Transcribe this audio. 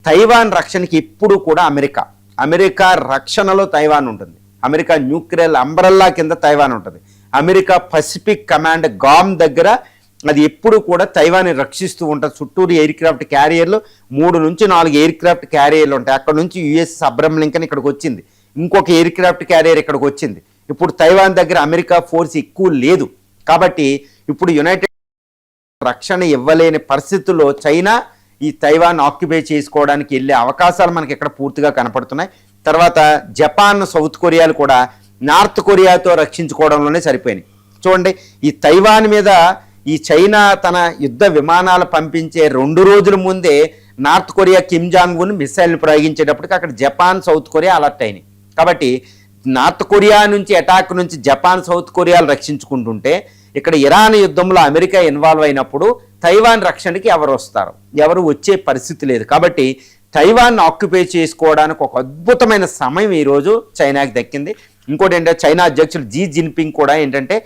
Taiwan రక్షణకి ఎప్పుడు కూడా America రక్షణలో తైవాన్ ఉంటుంది. అమెరికా న్యూక్లియర్ అంబ్రెల్లా కింద తైవాన్ ఉంటుంది. అమెరికా పసిఫిక్ కమాండ్ గామ్ దగ్గర అది ఎప్పుడు కూడా తైవాన్ని రక్షిస్తూ ఉంటుంది. చుట్టూరు ఎయిర్ క్రాఫ్ట్ క్యారియర్లు 3 నుంచి 4 ఎయిర్ క్రాఫ్ట్ క్యారియర్లు ఉంటాయి. అక్కడ నుంచి యుఎస్ అబ్రహం లింకన్ ఇక్కడికి వచ్చింది, ఇంకొక ఎయిర్ క్రాఫ్ట్ క్యారియర్ ఇక్కడికి వచ్చింది. ఇప్పుడు తైవాన్ దగ్గర అమెరికా ఫోర్స్ ఎక్కువ లేదు కాబట్టి ఇప్పుడు యునైటెడ్ రక్షణ ఇవ్వలేని పరిస్థితుల్లో చైనా ఈ తైవాన్ ఆక్యుపై చేసుకోవడానికి వెళ్ళే అవకాశాలు మనకి ఇక్కడ పూర్తిగా కనపడుతున్నాయి. తర్వాత జపాన్, సౌత్ కొరియాలు కూడా నార్త్ కొరియాతో రక్షించుకోవడంలోనే సరిపోయినాయి. చూడండి, ఈ తైవాన్ మీద ఈ చైనా తన యుద్ధ విమానాలు పంపించే 2 రోజుల ముందే north Korea Kim Jong Un మిసైల్ని ప్రయోగించేటప్పటికి అక్కడ జపాన్, సౌత్ కొరియా అలర్ట్ అయినాయి. కాబట్టి నార్త్ కొరియా నుంచి అటాక్ నుంచి జపాన్, సౌత్ కొరియాలు రక్షించుకుంటుంటే ఇక్కడ ఇరాన్ యుద్ధంలో అమెరికా ఇన్వాల్వ్ అయినప్పుడు తైవాన్ రక్షణకి ఎవరు వస్తారు? ఎవరు వచ్చే పరిస్థితి లేదు. కాబట్టి తైవాన్ ఆక్యుపై చేసుకోవడానికి ఒక అద్భుతమైన సమయం ఈరోజు చైనాకి దక్కింది. ఇంకోటి ఏంటంటే చైనా అధ్యక్షుడు జీ జిన్పింగ్ కూడా ఏంటంటే